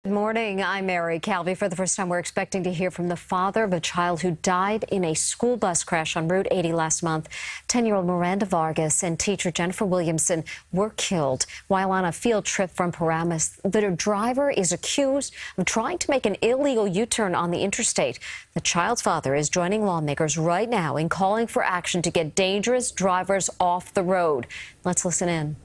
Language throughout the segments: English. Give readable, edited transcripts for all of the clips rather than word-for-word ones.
Good morning. I'm Mary Calvi. For the first time, we're expecting to hear from the father of a child who died in a school bus crash on Route 80 last month. 10-year-old Miranda Vargas and teacher Jennifer Williamson were killed while on a field trip from Paramus. The driver is accused of trying to make an illegal U-turn on the interstate. The child's father is joining lawmakers right now in calling for action to get dangerous drivers off the road. Let's listen in.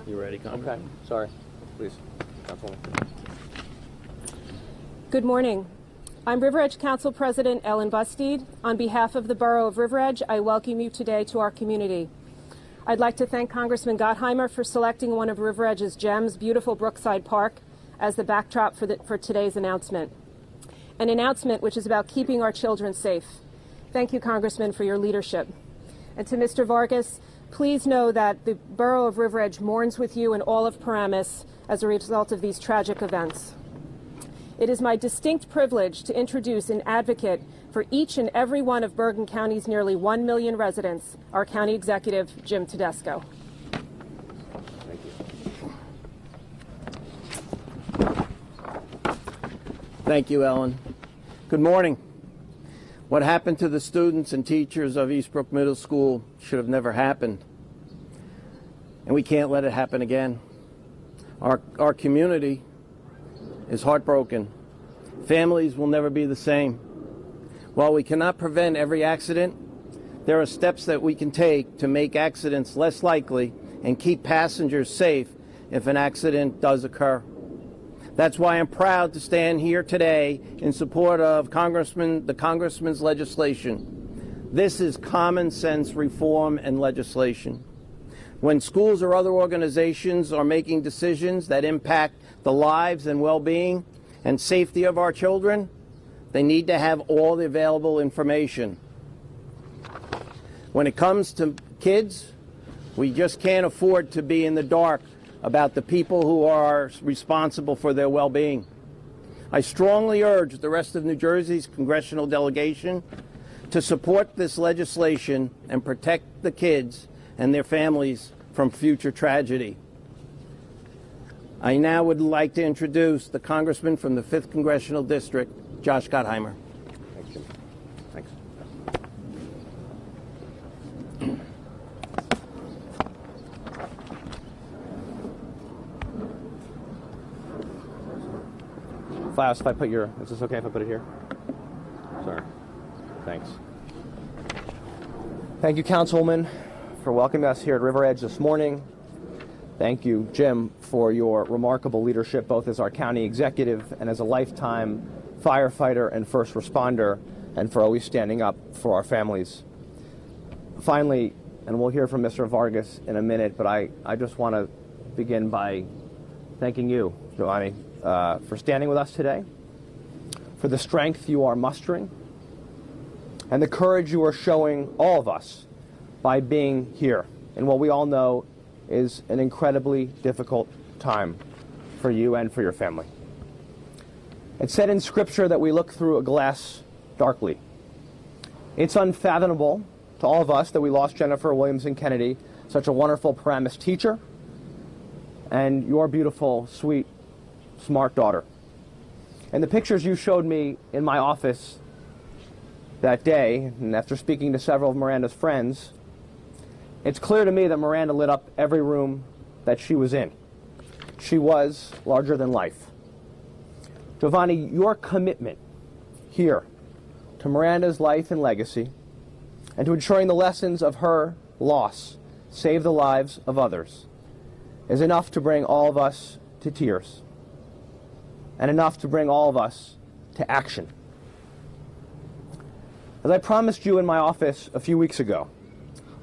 You ready, Congressman? Okay. Sorry. Please, Councilwoman. Good morning. I'm River Edge Council President Ellen Bustede. On behalf of the Borough of River Edge, I welcome you today to our community. I'd like to thank Congressman Gottheimer for selecting one of River Edge's gems, beautiful Brookside Park, as the backdrop for today's announcement. An announcement which is about keeping our children safe. Thank you, Congressman, for your leadership. And to Mr. Vargas, please know that the Borough of River Edge mourns with you and all of Paramus as a result of these tragic events. It is my distinct privilege to introduce an advocate for each and every one of Bergen County's nearly 1 million residents, our County Executive, Jim Tedesco. Thank you. Thank you, Ellen. Good morning. What happened to the students and teachers of Eastbrook Middle School should have never happened. And we can't let it happen again. Our community is heartbroken. Families will never be the same. While we cannot prevent every accident, there are steps that we can take to make accidents less likely and keep passengers safe if an accident does occur. That's why I'm proud to stand here today in support of the Congressman's legislation. This is common sense reform and legislation. When schools or other organizations are making decisions that impact the lives and well-being and safety of our children, they need to have all the available information. When it comes to kids, we just can't afford to be in the dark about the people who are responsible for their well-being. I strongly urge the rest of New Jersey's congressional delegation to support this legislation and protect the kids and their families from future tragedy. I now would like to introduce the Congressman from the 5th Congressional District, Josh Gottheimer. Thanks, Jim. Thanks. Flaus, if I put your, is this okay if I put it here? Sorry. Thanks. Thank you, Councilwoman, for welcoming us here at River Edge this morning. Thank you, Jim, for your remarkable leadership, both as our county executive and as a lifetime firefighter and first responder, and for always standing up for our families. Finally, and we'll hear from Mr. Vargas in a minute, but I just want to begin by thanking you, Giovanni, for standing with us today, for the strength you are mustering, and the courage you are showing all of us by being here in what we all know is an incredibly difficult time for you and for your family. It's said in Scripture that we look through a glass darkly. It's unfathomable to all of us that we lost Jennifer Williamson Kennedy, such a wonderful Paramus teacher, and your beautiful, sweet, smart daughter. And the pictures you showed me in my office that day, and after speaking to several of Miranda's friends, it's clear to me that Miranda lit up every room that she was in. She was larger than life. Giovanni, your commitment here to Miranda's life and legacy and to ensuring the lessons of her loss save the lives of others is enough to bring all of us to tears and enough to bring all of us to action. As I promised you in my office a few weeks ago,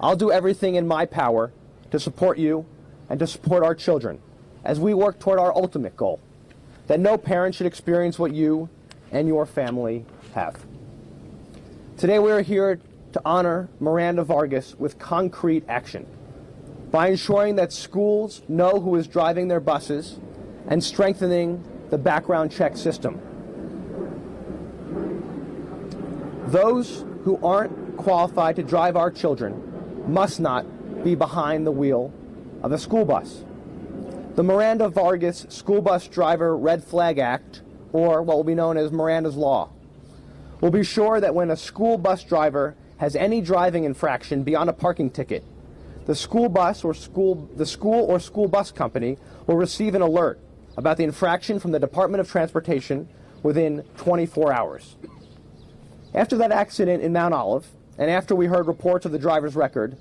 I'll do everything in my power to support you and to support our children as we work toward our ultimate goal, that no parent should experience what you and your family have. Today we are here to honor Miranda Vargas with concrete action by ensuring that schools know who is driving their buses and strengthening the background check system. Those who aren't qualified to drive our children must not be behind the wheel of a school bus. The Miranda Vargas School Bus Driver Red Flag Act, or what will be known as Miranda's Law, will be sure that when a school bus driver has any driving infraction beyond a parking ticket, the school or school bus company will receive an alert about the infraction from the Department of Transportation within 24 hours. After that accident in Mount Olive, and after we heard reports of the driver's record,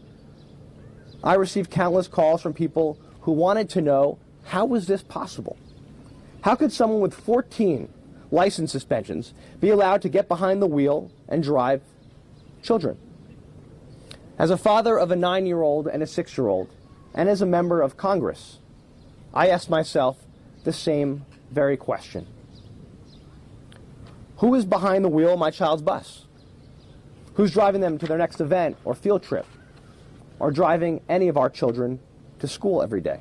I received countless calls from people who wanted to know, how was this possible? How could someone with 14 license suspensions be allowed to get behind the wheel and drive children? As a father of a 9-year-old and a 6-year-old, and as a member of Congress, I asked myself the same very question. Who is behind the wheel of my child's bus? Who's driving them to their next event or field trip, or driving any of our children to school every day?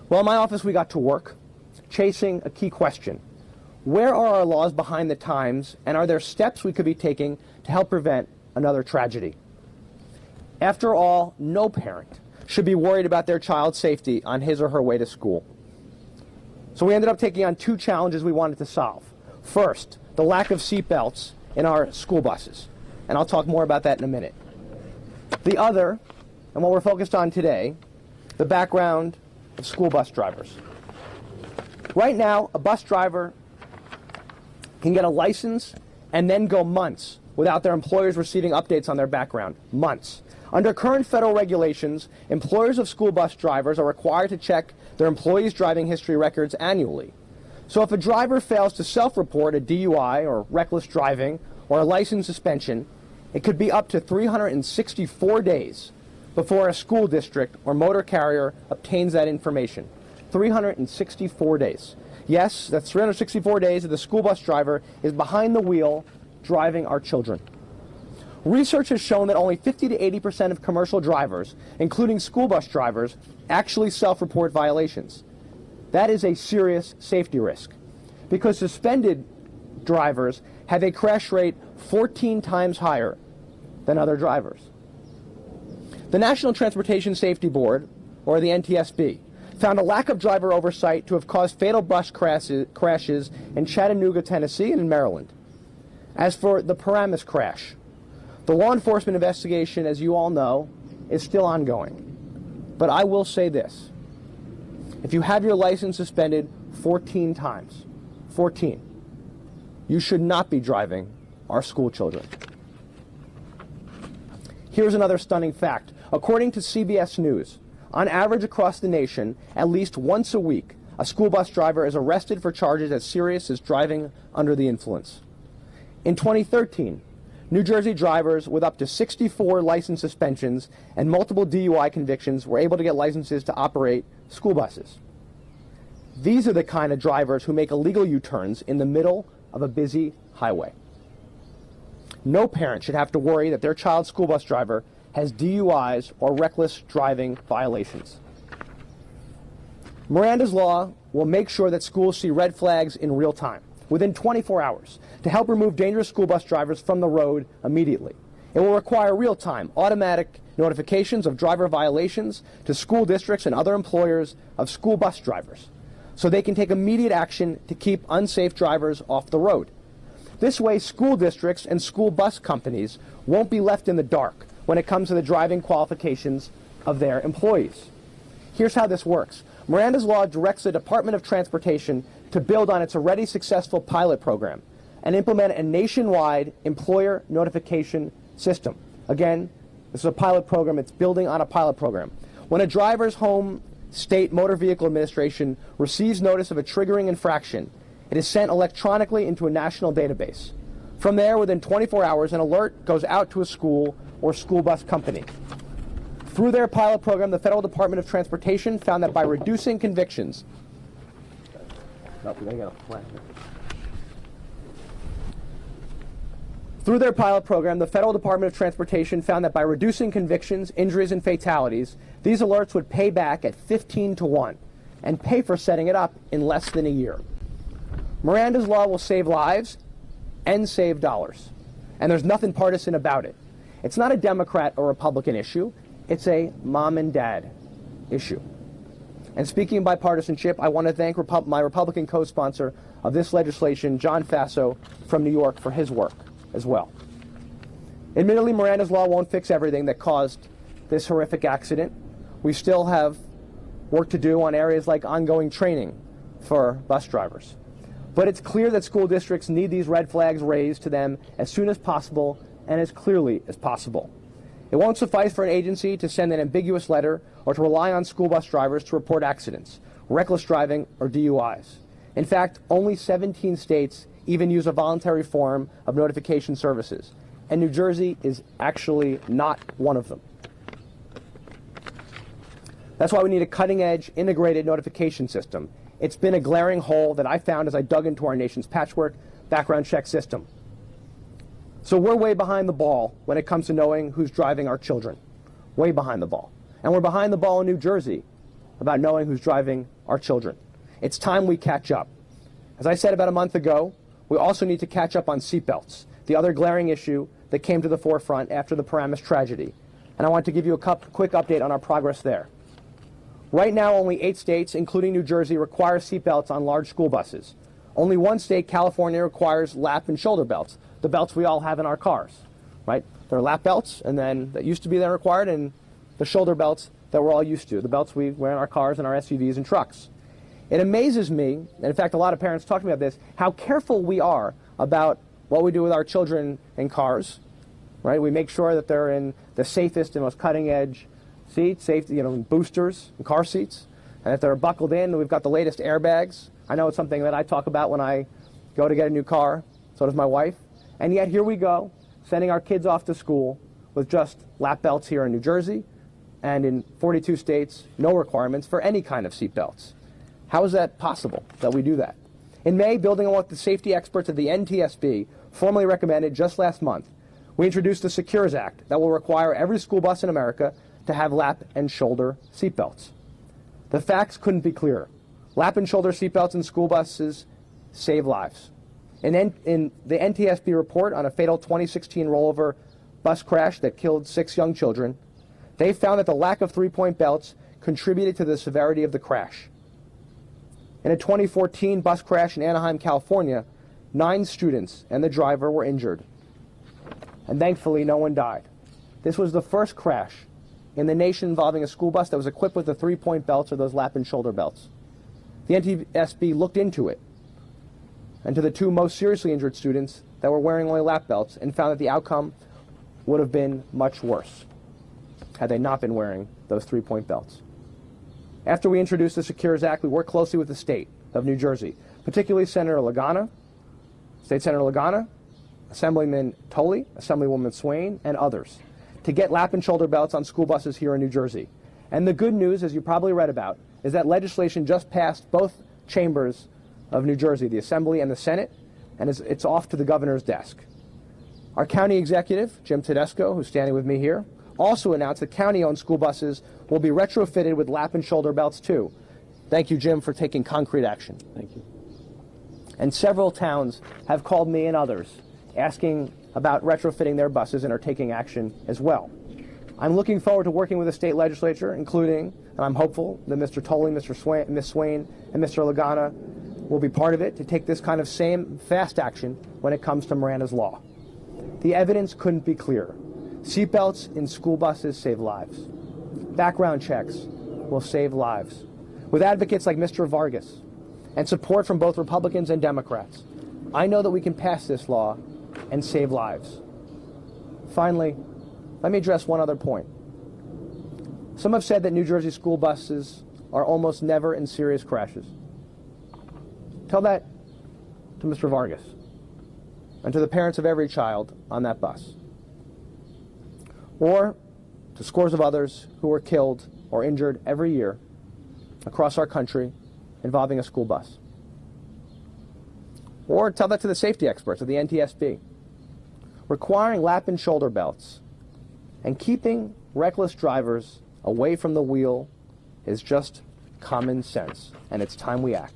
Well, in my office we got to work, chasing a key question. Where are our laws behind the times, and are there steps we could be taking to help prevent another tragedy? After all, no parent should be worried about their child's safety on his or her way to school. So we ended up taking on 2 challenges we wanted to solve. First, the lack of seatbelts in our school buses, and I'll talk more about that in a minute. The other, and what we're focused on today, the background of school bus drivers. Right now, a bus driver can get a license and then go months without their employers receiving updates on their background. Months. Under current federal regulations, employers of school bus drivers are required to check their employees' driving history records annually. So if a driver fails to self-report a DUI or reckless driving or a license suspension, it could be up to 364 days before a school district or motor carrier obtains that information. 364 days. Yes, that's 364 days that the school bus driver is behind the wheel driving our children. Research has shown that only 50 to 80% of commercial drivers, including school bus drivers, actually self-report violations. That is a serious safety risk, because suspended drivers have a crash rate 14 times higher than other drivers. The National Transportation Safety Board, or the NTSB, found a lack of driver oversight to have caused fatal bus crashes in Chattanooga, Tennessee, and in Maryland. As for the Paramus crash, the law enforcement investigation, as you all know, is still ongoing. But I will say this. If you have your license suspended 14 times, 14, you should not be driving our school children. Here's another stunning fact. According to CBS News, on average across the nation, at least once a week, a school bus driver is arrested for charges as serious as driving under the influence. In 2013, New Jersey drivers with up to 64 license suspensions and multiple DUI convictions were able to get licenses to operate school buses. These are the kind of drivers who make illegal U-turns in the middle of a busy highway. No parent should have to worry that their child's school bus driver has DUIs or reckless driving violations. Miranda's Law will make sure that schools see red flags in real time, within 24 hours, to help remove dangerous school bus drivers from the road immediately. It will require real-time, automatic notifications of driver violations to school districts and other employers of school bus drivers, so they can take immediate action to keep unsafe drivers off the road. This way, school districts and school bus companies won't be left in the dark when it comes to the driving qualifications of their employees. Here's how this works. Miranda's Law directs the Department of Transportation to build on its already successful pilot program and implement a nationwide employer notification system. Again, this is a pilot program. It's building on a pilot program. When a driver's home state motor vehicle administration receives notice of a triggering infraction, it is sent electronically into a national database. From there, within 24 hours, an alert goes out to a school or school bus company. Through their pilot program, the Federal Department of Transportation found that by reducing convictions, Through their pilot program, the Federal Department of Transportation found that by reducing convictions, injuries, and fatalities, these alerts would pay back at 15 to 1 and pay for setting it up in less than a year. Miranda's law will save lives and save dollars. And there's nothing partisan about it. It's not a Democrat or Republican issue. It's a mom and dad issue. And speaking of bipartisanship, I want to thank my Republican co-sponsor of this legislation, John Faso from New York, for his work as well. Admittedly, Miranda's law won't fix everything that caused this horrific accident. We still have work to do on areas like ongoing training for bus drivers. But it's clear that school districts need these red flags raised to them as soon as possible and as clearly as possible. It won't suffice for an agency to send an ambiguous letter or to rely on school bus drivers to report accidents, reckless driving, or DUIs. In fact, only 17 states even use a voluntary form of notification services, and New Jersey is actually not one of them. That's why we need a cutting-edge, integrated notification system. It's been a glaring hole that I found as I dug into our nation's patchwork background check system. So we're way behind the ball when it comes to knowing who's driving our children. Way behind the ball. And we're behind the ball in New Jersey about knowing who's driving our children. It's time we catch up. As I said about a month ago, we also need to catch up on seatbelts, the other glaring issue that came to the forefront after the Paramus tragedy. And I want to give you a quick update on our progress there. Right now, only 8 states, including New Jersey, require seatbelts on large school buses. Only one state, California, requires lap and shoulder belts, the belts we all have in our cars, right? There are lap belts, and then that used to be then required, and the shoulder belts that we're all used to, the belts we wear in our cars and our SUVs and trucks. It amazes me, and in fact a lot of parents talk to me about this, how careful we are about what we do with our children in cars, right? We make sure that they're in the safest and most cutting-edge seats, safety, boosters and car seats, and if they're buckled in, we've got the latest airbags. I know it's something that I talk about when I go to get a new car, so does my wife. And yet here we go, sending our kids off to school with just lap belts here in New Jersey, and in 42 states, no requirements for any kind of seat belts. How is that possible that we do that? In May, building on what the safety experts of the NTSB formally recommended just last month, we introduced the Secures Act that will require every school bus in America to have lap and shoulder seat belts. The facts couldn't be clearer. Lap and shoulder seat belts in school buses save lives. In the NTSB report on a fatal 2016 rollover bus crash that killed 6 young children, they found that the lack of 3-point belts contributed to the severity of the crash. In a 2014 bus crash in Anaheim, California, 9 students and the driver were injured. And thankfully, no one died. This was the first crash in the nation involving a school bus that was equipped with the 3-point belts or those lap and shoulder belts. The NTSB looked into it and to the 2 most seriously injured students that were wearing only lap belts and found that the outcome would have been much worse had they not been wearing those 3-point belts. After we introduced the Secures Act, we worked closely with the state of New Jersey, particularly Senator Lagana, State Senator Lagana, Assemblyman Tolley, Assemblywoman Swain, and others, to get lap and shoulder belts on school buses here in New Jersey. And the good news, as you probably read about, is that legislation just passed both chambers of New Jersey, the Assembly and the Senate, and it's off to the governor's desk. Our county executive, Jim Tedesco, who's standing with me here, also announced that county-owned school buses will be retrofitted with lap and shoulder belts too. Thank you, Jim, for taking concrete action. Thank you. And several towns have called me and others asking about retrofitting their buses and are taking action as well. I'm looking forward to working with the state legislature, including, and I'm hopeful that Mr. Tolley, Ms. Swain, and Mr. Lagana will be part of it to take this kind of same fast action when it comes to Miranda's law. The evidence couldn't be clearer. Seatbelts in school buses save lives. Background checks will save lives. With advocates like Mr. Vargas and support from both Republicans and Democrats, I know that we can pass this law and save lives. Finally, let me address one other point. Some have said that New Jersey school buses are almost never in serious crashes. Tell that to Mr. Vargas and to the parents of every child on that bus, or to scores of others who were killed or injured every year across our country involving a school bus. Or tell that to the safety experts of the NTSB. Requiring lap and shoulder belts and keeping reckless drivers away from the wheel is just common sense, and it's time we act.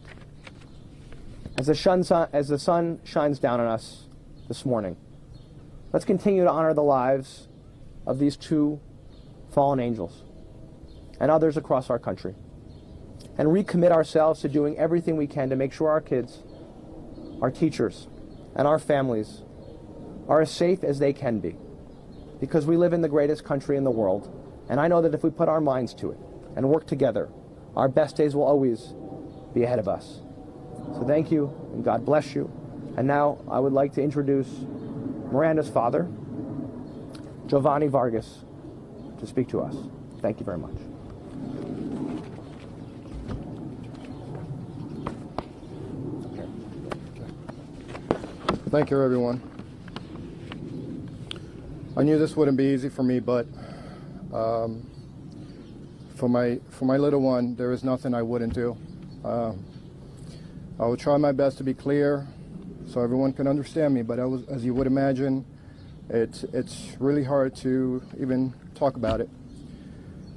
As the sun shines down on us this morning, let's continue to honor the lives of these two fallen angels and others across our country, and recommit ourselves to doing everything we can to make sure our kids, our teachers, and our families are as safe as they can be, because we live in the greatest country in the world, and I know that if we put our minds to it and work together, our best days will always be ahead of us. So thank you, and God bless you. And now I would like to introduce Miranda's father, Giovanni Vargas, to speak to us. Thank you very much. Thank you, everyone. I knew this wouldn't be easy for me, but for my little one, there is nothing I wouldn't do. I will try my best to be clear so everyone can understand me, but as you would imagine, it's really hard to even talk about it.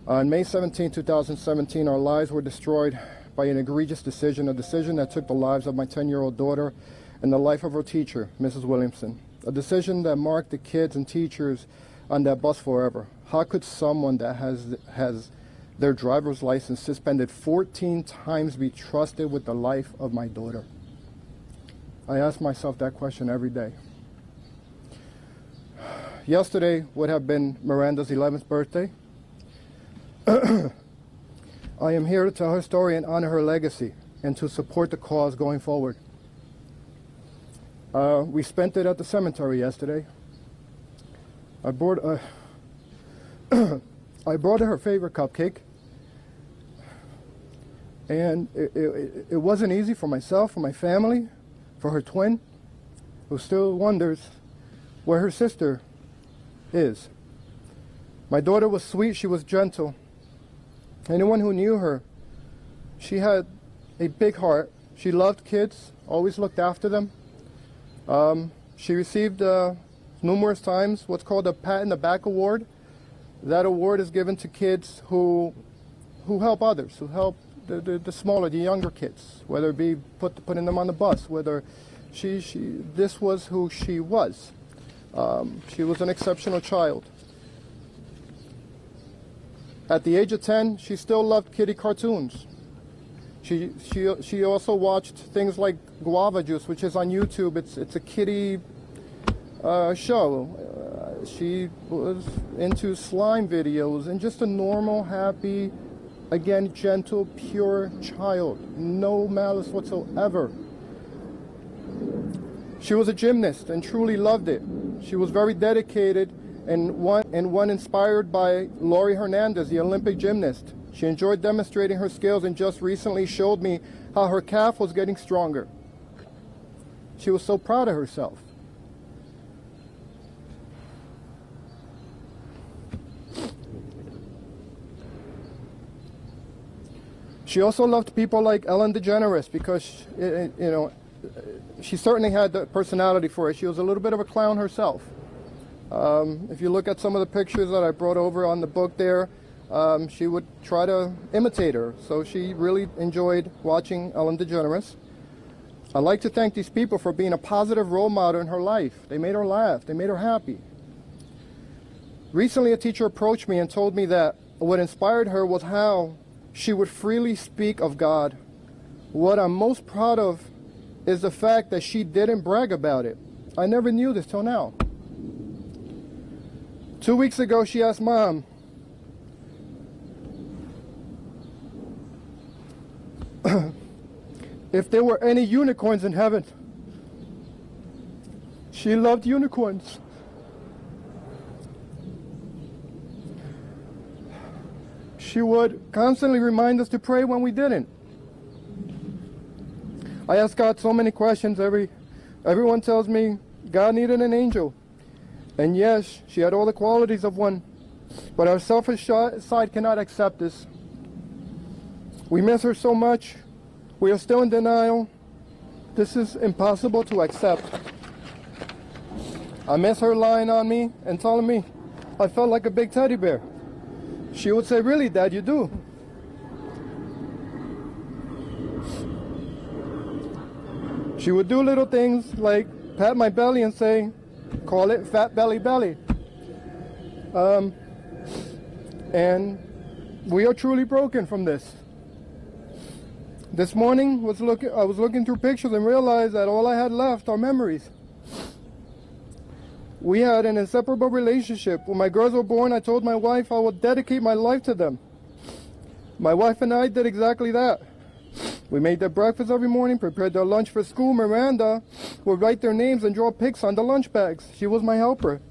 On May 17, 2017, our lives were destroyed by an egregious decision, a decision that took the lives of my 10-year-old daughter and the life of her teacher, Mrs. Williamson. A decision that marked the kids and teachers on that bus forever. How could someone that has their driver's license suspended 14 times be trusted with the life of my daughter? I ask myself that question every day. Yesterday would have been Miranda's 11th birthday. I am here to tell her story and honor her legacy and to support the cause going forward. We spent it at the cemetery yesterday. I brought her her favorite cupcake, and it wasn't easy for myself, for my family, for her twin, who still wonders where her sister is. My daughter was sweet, she was gentle. Anyone who knew her, she had a big heart. She loved kids, always looked after them. She received numerous times what's called a Pat in the Back Award. That award is given to kids who help others, who help the smaller, the younger kids, whether it be putting them on the bus, whether this was who she was. She was an exceptional child. At the age of 10, she still loved kiddie cartoons. She also watched things like Guava Juice, which is on YouTube. It's a kiddie show. She was into slime videos and just a normal, happy, again, gentle, pure child. No malice whatsoever. She was a gymnast and truly loved it. She was very dedicated and one inspired by Laurie Hernandez, the Olympic gymnast. She enjoyed demonstrating her skills and just recently showed me how her calf was getting stronger. She was so proud of herself. She also loved people like Ellen DeGeneres because, she certainly had the personality for it. She was a little bit of a clown herself. If you look at some of the pictures that I brought over on the book there, she would try to imitate her. So she really enjoyed watching Ellen DeGeneres. I'd like to thank these people for being a positive role model in her life. They made her laugh. They made her happy. Recently, a teacher approached me and told me that what inspired her was how she would freely speak of God. What I'm most proud of is the fact that she didn't brag about it. I never knew this till now. 2 weeks ago, she asked Mom, if there were any unicorns in heaven. She loved unicorns. She would constantly remind us to pray when we didn't. I ask God so many questions. Everyone tells me God needed an angel. And yes, she had all the qualities of one. But our selfish side cannot accept this. We miss her so much. We are still in denial. This is impossible to accept. I miss her lying on me and telling me I felt like a big teddy bear. She would say, "Really, Dad, you do." She would do little things like pat my belly and say, call it fat belly belly. And we are truly broken from this. This morning I was looking through pictures and realized that all I had left are memories. We had an inseparable relationship. When my girls were born, I told my wife I would dedicate my life to them. My wife and I did exactly that. We made their breakfast every morning, prepared their lunch for school. Miranda would write their names and draw pics on the lunch bags. She was my helper.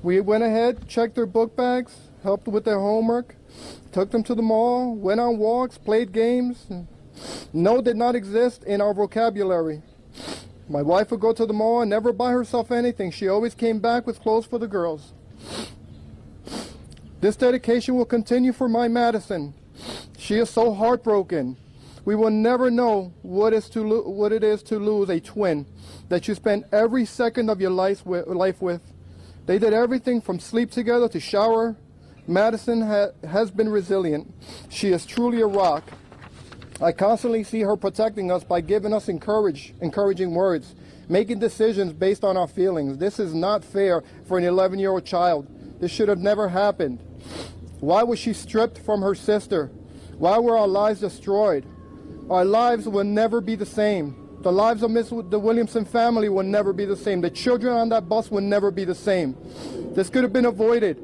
We went ahead, checked their book bags, helped with their homework, took them to the mall, went on walks, played games. No did not exist in our vocabulary. My wife would go to the mall and never buy herself anything. She always came back with clothes for the girls. This dedication will continue for my Madison. She is so heartbroken. We will never know what it is to lose a twin that you spend every second of your life with. They did everything from sleep together to shower. Madison has been resilient. She is truly a rock. I constantly see her protecting us by giving us encouraging words, making decisions based on our feelings. This is not fair for an 11-year-old child. This should have never happened. Why was she stripped from her sister? Why were our lives destroyed? Our lives will never be the same. The lives of the Williamson family will never be the same. The children on that bus will never be the same. This could have been avoided.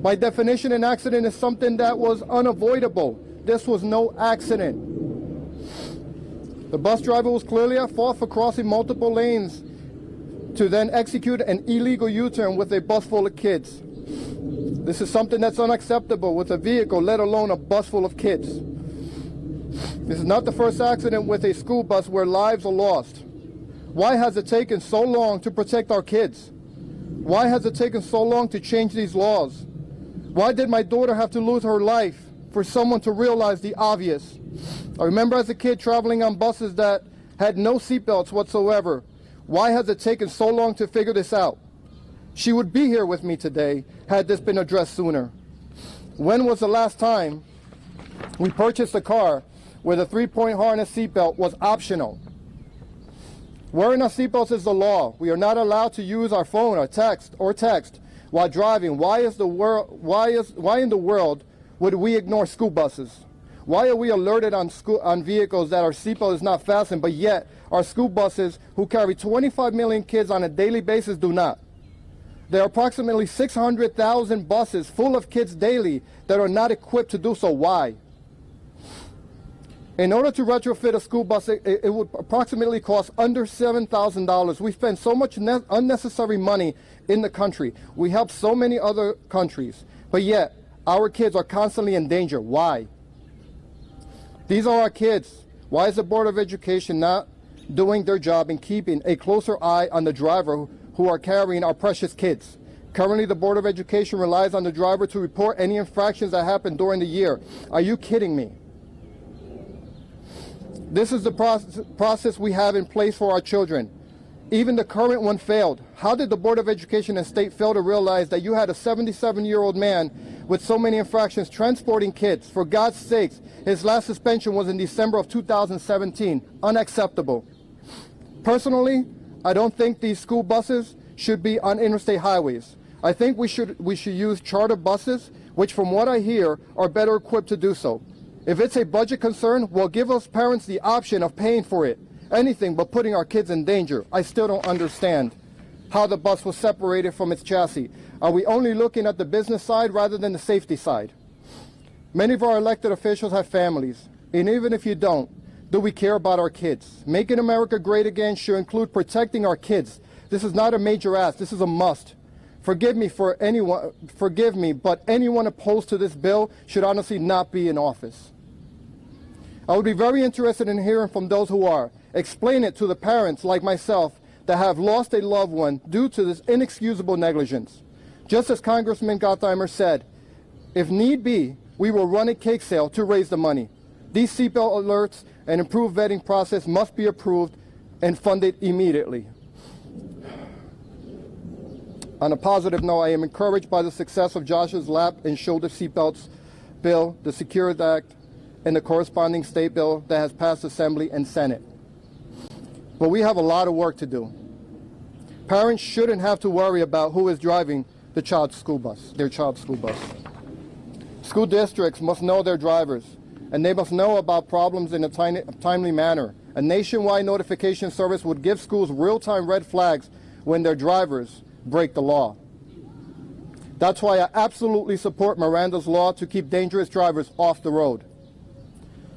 By definition, an accident is something that was unavoidable. This was no accident. The bus driver was clearly at fault for crossing multiple lanes to then execute an illegal U-turn with a bus full of kids. This is something that's unacceptable with a vehicle, let alone a bus full of kids. This is not the first accident with a school bus where lives are lost. Why has it taken so long to protect our kids? Why has it taken so long to change these laws? Why did my daughter have to lose her life for someone to realize the obvious? I remember as a kid traveling on buses that had no seatbelts whatsoever. Why has it taken so long to figure this out? She would be here with me today had this been addressed sooner. When was the last time we purchased a car where the 3-point harness seatbelt was optional? Wearing our seatbelts is the law. We are not allowed to use our phone or text while driving. Why in the world would we ignore school buses? Why are we alerted on vehicles that our seatbelt is not fastened, but yet our school buses, who carry 25 million kids on a daily basis, do not? There are approximately 600,000 buses full of kids daily that are not equipped to do so. Why? In order to retrofit a school bus, it would approximately cost under $7,000. We spend so much unnecessary money in the country. We help so many other countries, but yet our kids are constantly in danger. Why? These are our kids. Why is the Board of Education not doing their job in keeping a closer eye on the driver who are carrying our precious kids? Currently, the Board of Education relies on the driver to report any infractions that happen during the year. Are you kidding me? This is the process we have in place for our children. Even the current one failed. How did the Board of Education and State fail to realize that you had a 77-year-old man with so many infractions transporting kids? For God's sakes, his last suspension was in December of 2017. Unacceptable. Personally, I don't think these school buses should be on interstate highways. I think we should use charter buses, which from what I hear are better equipped to do so. If it's a budget concern, well, give us parents the option of paying for it. Anything but putting our kids in danger. I still don't understand how the bus was separated from its chassis. Are we only looking at the business side rather than the safety side? Many of our elected officials have families, and even if you don't, do we care about our kids? Making America great again should include protecting our kids. This is not a major ask, this is a must. Forgive me, but anyone opposed to this bill should honestly not be in office. I would be very interested in hearing from those who are. Explain it to the parents like myself that have lost a loved one due to this inexcusable negligence. Just as Congressman Gottheimer said, if need be, we will run a cake sale to raise the money. These seatbelt alerts and improved vetting process must be approved and funded immediately. On a positive note, I am encouraged by the success of Josh's lap and shoulder seatbelts bill, the Secure Act, and the corresponding state bill that has passed Assembly and Senate. but we have a lot of work to do. Parents shouldn't have to worry about who is driving their child's school bus. School districts must know their drivers, and they must know about problems in a timely manner. A nationwide notification service would give schools real-time red flags when their drivers break the law. That's why I absolutely support Miranda's law to keep dangerous drivers off the road.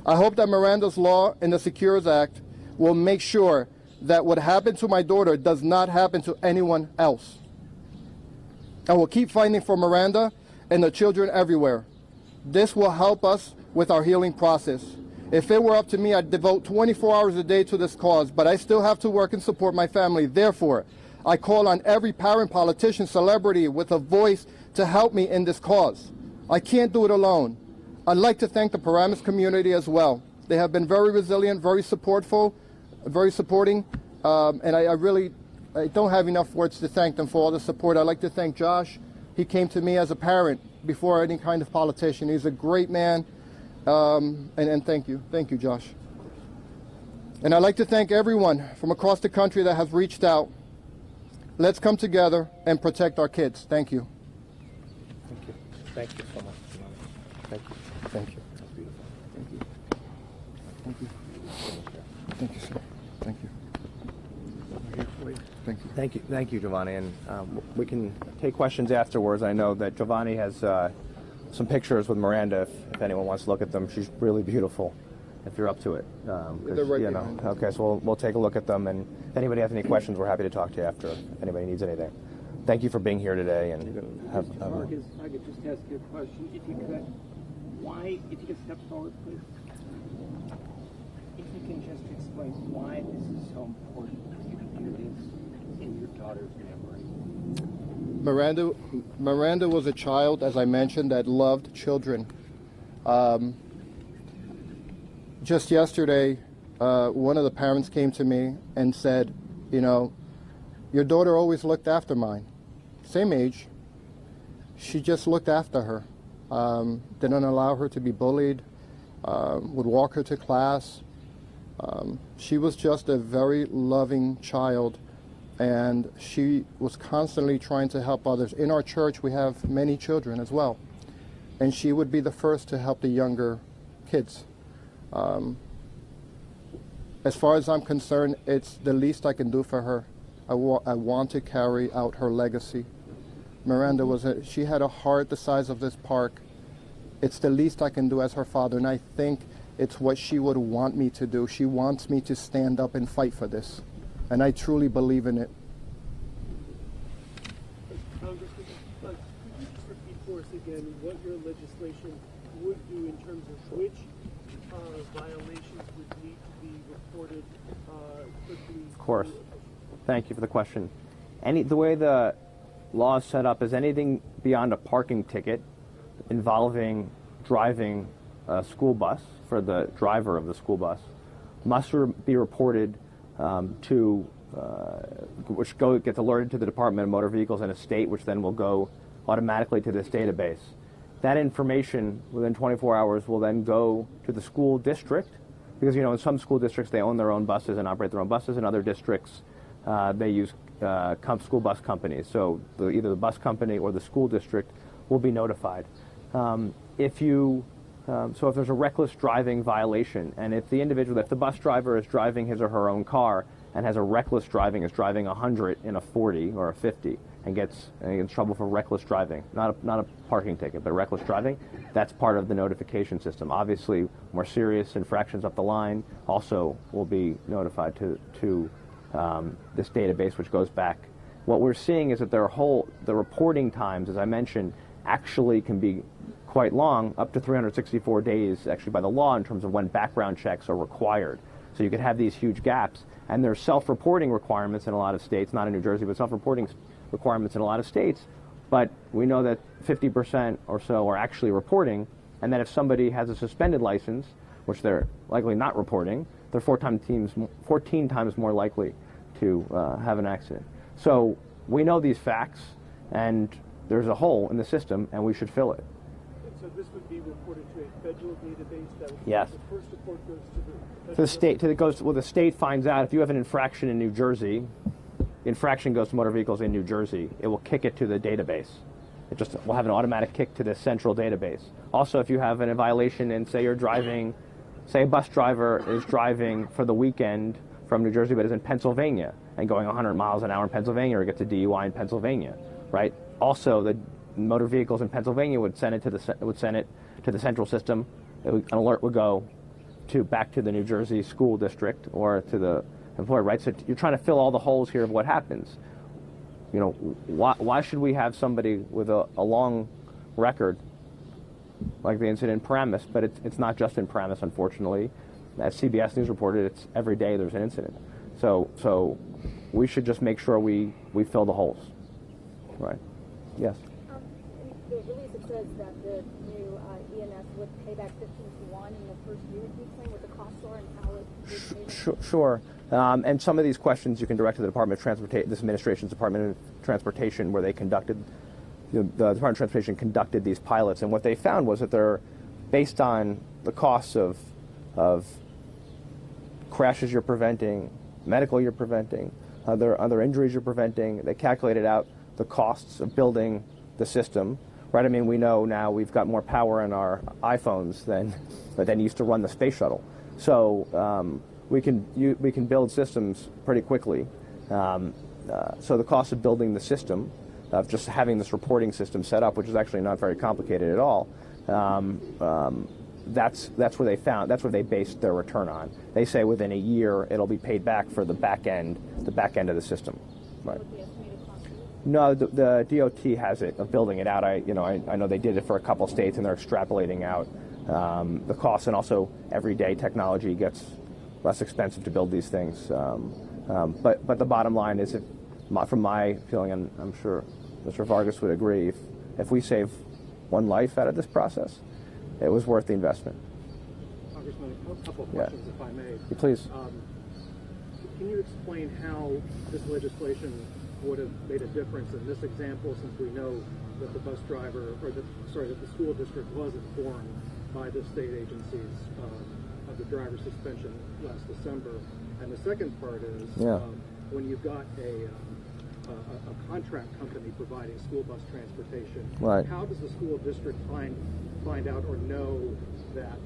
I hope that Miranda's law and the Secures Act will make sure that what happened to my daughter does not happen to anyone else. I will keep fighting for Miranda and the children everywhere. This will help us with our healing process. If it were up to me, I'd devote 24 hours a day to this cause, but I still have to work and support my family. Therefore, I call on every parent, politician, celebrity with a voice to help me in this cause. I can't do it alone. I'd like to thank the Paramus community as well. They have been very resilient, very supporting, and I don't have enough words to thank them for all the support. I'd like to thank Josh. He came to me as a parent before any kind of politician. He's a great man, and thank you. Thank you, Josh. And I'd like to thank everyone from across the country that has reached out. Let's come together and protect our kids. Thank you. Thank you. Thank you so much. Thank you. Thank you. That's beautiful. Thank you. Thank you. Thank you, sir. Thank you. Thank you. Thank you. Thank you, Giovanni. And we can take questions afterwards. I know that Giovanni has some pictures with Miranda if anyone wants to look at them. She's really beautiful if you're up to it. They're right behind. Okay, so we'll take a look at them. And if anybody has any questions, we're happy to talk to you after. If anybody needs anything. Thank you for being here today. And Marcus, I could just ask you a question, if you could. If you could step forward, please. If you can just explain why this is so important for you to do this in your daughter's memory. Miranda was a child, as I mentioned, that loved children. Just yesterday, one of the parents came to me and said, you know, your daughter always looked after mine. Same age. She just looked after her. Didn't allow her to be bullied, would walk her to class. She was just a very loving child, and she was constantly trying to help others. In our church, we have many children as well, and she would be the first to help the younger kids. As far as I'm concerned, it's the least I can do for her. I want to carry out her legacy. Miranda she had a heart the size of this park. It's the least I can do as her father, and I think it's what she would want me to do. She wants me to stand up and fight for this, and I truly believe in it. Congressman, could you just repeat for us again what your legislation would do in terms of which violations would need to be reported quickly? Of course. Thank you for the question. The way the law is set up is anything beyond a parking ticket involving driving a school bus for the driver of the school bus must be reported which gets alerted to the Department of Motor Vehicles in a state, which then will go automatically to this database. That information within 24 hours will then go to the school district, because in some school districts they own their own buses and operate their own buses. In other districts they use school bus companies. So either the bus company or the school district will be notified. If there's a reckless driving violation, and if the bus driver is driving his or her own car and has a reckless driving, is driving 100 in a 40 or a 50, and gets in trouble for reckless driving, not a parking ticket, but reckless driving, that's part of the notification system. Obviously, more serious infractions up the line also will be notified to this database, which goes back. What we're seeing is that the reporting times, as I mentioned, actually can be quite long, up to 364 days actually by the law in terms of when background checks are required. So you could have these huge gaps, and there's self-reporting requirements in a lot of states, not in New Jersey, but self-reporting requirements in a lot of states. But we know that 50% or so are actually reporting, and that if somebody has a suspended license, which they're likely not reporting, they're 14 times more likely to have an accident. So we know these facts, and there's a hole in the system, and we should fill it. So this would be reported to a federal database that would, Yes. the first report goes to the To the state, the state finds out if you have an infraction in New Jersey, the infraction goes to motor vehicles in New Jersey. It will kick it to the database. It just will have an automatic kick to the central database. Also, if you have a violation and say you're driving, say a bus driver is driving for the weekend from New Jersey but is in Pennsylvania and going 100 miles an hour in Pennsylvania or gets a DUI in Pennsylvania, right? Also, the motor vehicles in Pennsylvania would send it to the central system. An alert would go back to the New Jersey school district or to the employer, right? So you're trying to fill all the holes here of what happens. You know, why should we have somebody with a long record like the incident in Paramus? But it's not just in Paramus, unfortunately. As CBS News reported, it's every day there's an incident. So we should just make sure we fill the holes, right? Yes. In the release it says that the new EMS would pay back 15-to-1 in the first year. Can you explain what the costs are and how it would pay back? Sure. And some of these questions you can direct to the Department of Transportation, this administration's Department of Transportation, where they conducted, the Department of Transportation conducted these pilots, and what they found was that they're based on the costs of crashes you're preventing, medical you're preventing, other injuries you're preventing. They calculated out the costs of building the system, right? I mean, we know now we've got more power in our iPhones than used to run the space shuttle. So we can build systems pretty quickly. So the cost of building the system, of just having this reporting system set up, which is actually not very complicated at all, that's where they based their return on. They say within a year it'll be paid back for the back end of the system. Right. No, the DOT has it of building it out. I know they did it for a couple states, and they're extrapolating out the costs, and also every day technology gets less expensive to build these things. But the bottom line is, from my feeling, and I'm sure Mr. Vargas would agree, if we save one life out of this process, it was worth the investment. Congressman, a couple of questions, if I may. Please. Can you explain how this legislation would have made a difference in this example, since we know that the bus driver, that the school district was informed by the state agencies of the driver's suspension last December? And the second part is, when you've got a contract company providing school bus transportation, right, how does the school district find out or know that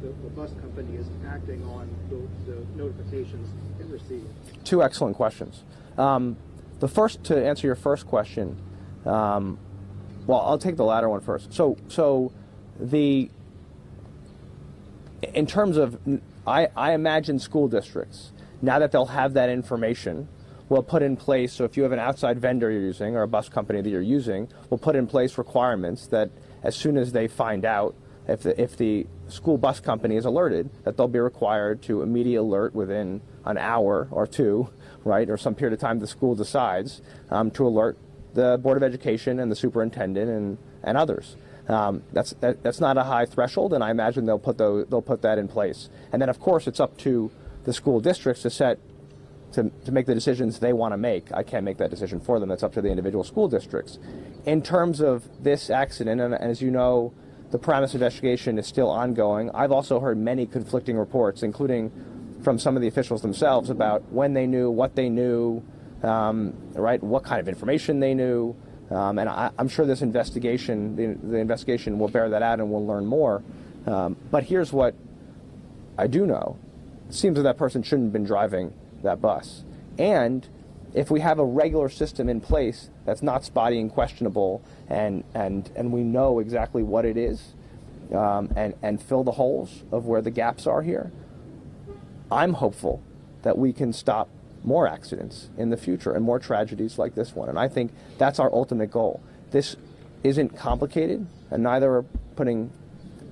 the bus company is acting on the notifications it received? Two excellent questions. The first, to answer your first question, well, I'll take the latter one first. So in terms of, I imagine school districts, now that they'll have that information, will put in place, so if you have an outside vendor you're using or a bus company that you're using, will put in place requirements that as soon as they find out, if the school bus company is alerted, that they'll be required to immediately alert within an hour or two, right, or some period of time the school decides, to alert the Board of Education and the superintendent and others. That's not a high threshold, and I imagine they'll put that in place. And then, of course, it's up to the school districts to make the decisions they want to make. I can't make that decision for them. That's up to the individual school districts. In terms of this accident, and as you know, the Paramus investigation is still ongoing. I've also heard many conflicting reports, including from some of the officials themselves, about when they knew, what they knew, right, what kind of information they knew. And I'm sure this investigation, the investigation will bear that out, and we'll learn more. But here's what I do know. It seems that person shouldn't have been driving that bus. And if we have a regular system in place that's not spotty and questionable, and we know exactly what it is, and fill the holes of where the gaps are here, I'm hopeful that we can stop more accidents in the future and more tragedies like this one. And I think that's our ultimate goal. This isn't complicated, and neither are putting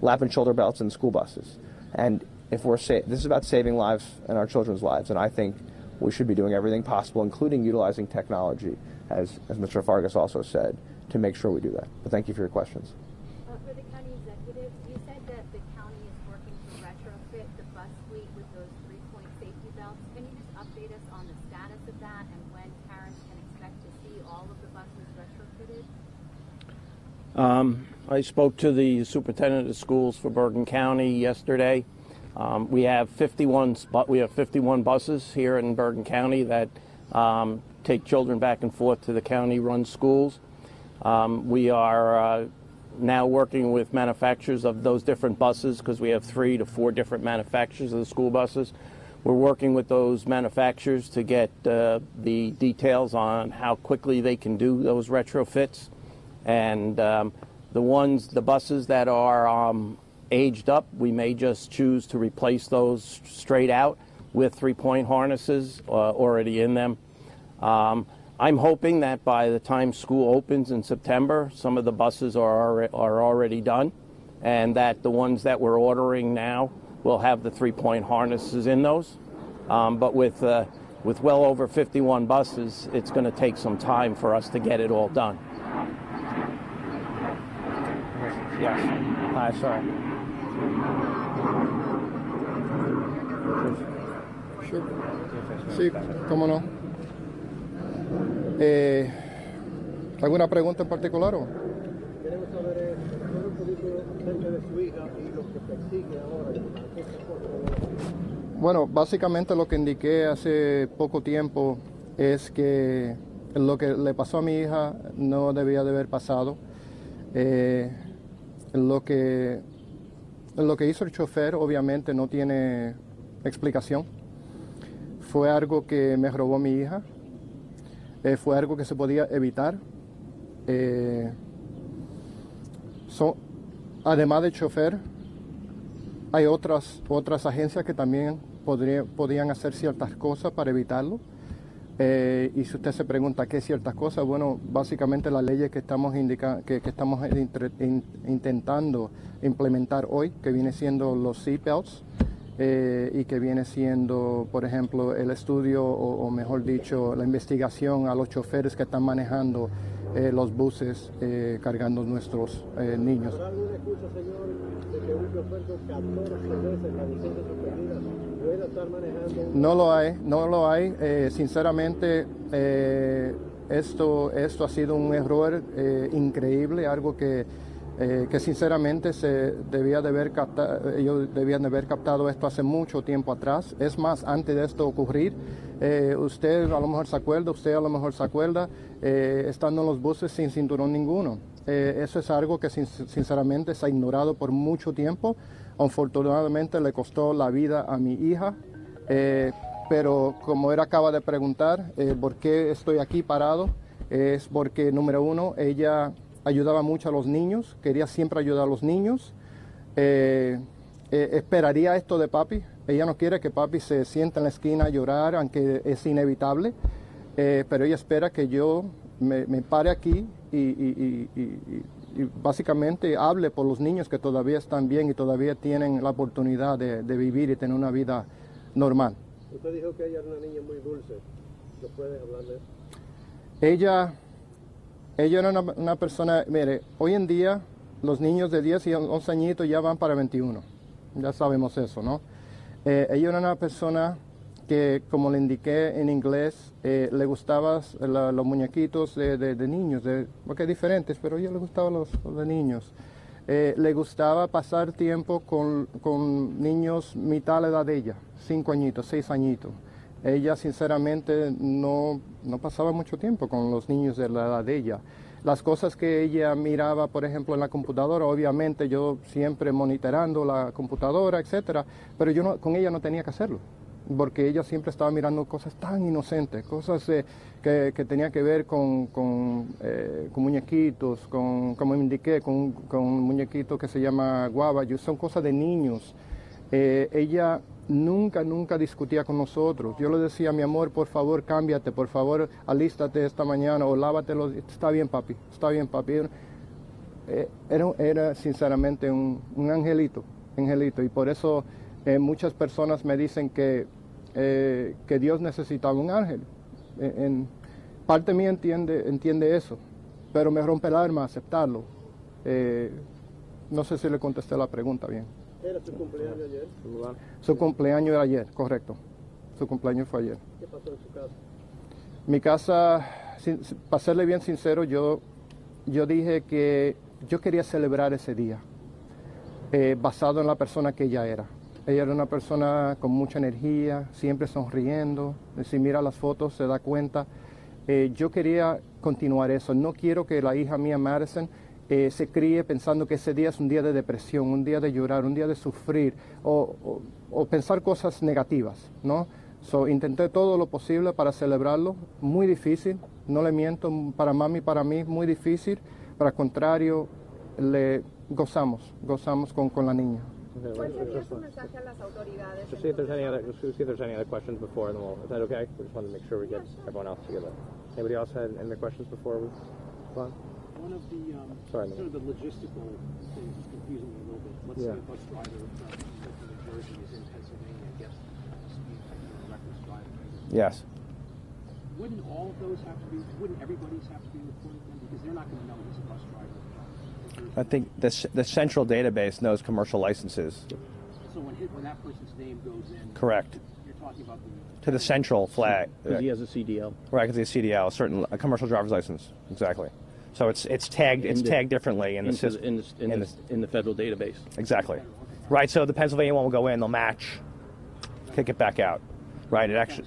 lap and shoulder belts in school buses. And if this is about saving lives and our children's lives, and I think we should be doing everything possible, including utilizing technology, as Mr. Vargas also said, to make sure we do that. But thank you for your questions. For the county executive, you said that the county is working to retrofit the bus fleet with those 3-point safety belts. Can you just update us on the status of that and when parents can expect to see all of the buses retrofitted? I spoke to the superintendent of schools for Bergen County yesterday. We have 51 buses here in Bergen County that take children back and forth to the county-run schools. We are now working with manufacturers of those different buses because we have 3 to 4 different manufacturers of the school buses. We're working with those manufacturers to get the details on how quickly they can do those retrofits. And the buses that are aged up, we may just choose to replace those straight out with 3-point harnesses already in them. I'm hoping that by the time school opens in September, some of the buses are already done, and that the ones that we're ordering now will have the 3-point harnesses in those. But with well over 51 buses, it's going to take some time for us to get it all done. Yes. Hi, sorry. Sure. Sí, cómo no. ¿Alguna pregunta en particular? Queremos saber todo un poquito acerca de su hija y lo que persigue ahora. Bueno, básicamente lo que indiqué hace poco tiempo es que lo que le pasó a mi hija no debía de haber pasado. Lo que hizo el chofer obviamente no tiene explicación. Fue algo que me robó mi hija. Fue algo que se podía evitar. Además del chofer, hay otras agencias que también podían hacer ciertas cosas para evitarlo. Y si usted se pregunta qué ciertas cosas, bueno, básicamente las leyes que estamos intentando implementar hoy, que viene siendo los Seatbelts, y que viene siendo, por ejemplo, el estudio o mejor dicho, la investigación a los choferes que están manejando los buses cargando nuestros niños. ¿Habrá alguna excusa, señor, de que un chofer con 14 veces la licencia suspendida pueda estar manejando? No lo hay. Sinceramente, esto ha sido un error increíble, algo que sinceramente ellos debían de haber captado esto hace mucho tiempo atrás. Es más, antes de esto ocurrir, usted a lo mejor se acuerda, estando en los buses sin cinturón ninguno. Eso es algo que sinceramente se ha ignorado por mucho tiempo. Afortunadamente le costó la vida a mi hija, pero como él acaba de preguntar, ¿por qué estoy aquí parado? Es porque, número uno, ella ayudaba mucho a los niños, quería siempre ayudar a los niños. Esperaría esto de papi. Ella no quiere que papi se sienta en la esquina a llorar, aunque es inevitable, pero ella espera que yo me pare aquí y básicamente hable por los niños que todavía están bien y todavía tienen la oportunidad de vivir y tener una vida normal. Usted dijo que ella era una niña muy dulce. ¿Lo puedes hablar de eso? Ella era una persona, mire, hoy en día los niños de 10 y 11 añitos ya van para 21, ya sabemos eso, ¿no? Ella era una persona que, como le indiqué en inglés, le gustaban los muñequitos de niños, porque diferentes, pero a ella le gustaban los de niños. Le gustaba pasar tiempo con niños mitad de la edad de ella, 5 añitos, 6 añitos. Ella sinceramente no pasaba mucho tiempo con los niños de la edad de ella. Las cosas que ella miraba, por ejemplo, en la computadora, obviamente yo siempre monitoreando la computadora, etcétera, pero yo con ella no tenía que hacerlo, porque ella siempre estaba mirando cosas tan inocentes, cosas que tenían que ver con muñequitos, como me indiqué, con un muñequito que se llama guava, son cosas de niños. Ella nunca discutía con nosotros. Yo le decía, mi amor, por favor, cámbiate, por favor, alístate esta mañana o lávatelo. Está bien, papi. Era sinceramente un angelito. Y por eso muchas personas me dicen que Dios necesitaba un ángel. En parte mía entiende eso, pero me rompe el alma aceptarlo. No sé si le contesté la pregunta bien. ¿Era su cumpleaños ayer? Su cumpleaños era ayer, correcto. Su cumpleaños fue ayer. ¿Qué pasó en su casa? Mi casa, para serle bien sincero, yo dije que yo quería celebrar ese día, basado en la persona que ella era. Ella era una persona con mucha energía, siempre sonriendo. Si mira las fotos se da cuenta. Yo quería continuar eso. No quiero que la hija mía, Madison, se críe pensando que ese día es un día de depresión, un día de llorar, un día de sufrir o pensar cosas negativas, ¿no? Intenté todo lo posible para celebrarlo. Muy difícil, no le miento, para mami y para mí muy difícil. Pero al contrario, gozamos con la niña. ¿Cuál sería su mensaje a las autoridades? Just see if there's any other questions before, and is that okay? We just wanted to make sure we get everyone else together. Anybody else had any questions before we go on? One of the sort of the logistical things is confusing me a little bit. Let's say a bus driver from New Jersey is in Pennsylvania and gets a speed ticket or a reckless driving. Yes. Wouldn't all of those have to be? Wouldn't everybody's have to be reported then? Because they're not going to know he's a bus driver. I think the central database knows commercial licenses. So when that person's name goes in, correct. You're talking about To the central flag. Because he has a CDL. Right, because he has a CDL, a commercial driver's license. Exactly. So it's tagged differently in the system. In the federal database. Exactly. Right. So the Pennsylvania one will go in, they'll match, kick it back out. Right. It actually.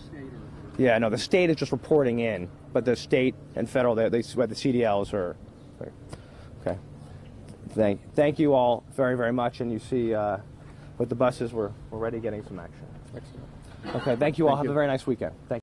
Yeah. No, the state is just reporting in, but the state and federal, the CDLs are. Okay. Thank you all very, very much, and you see with the buses we're already getting some action. Excellent. Okay. Thank you all. Have a very nice weekend. Thank you.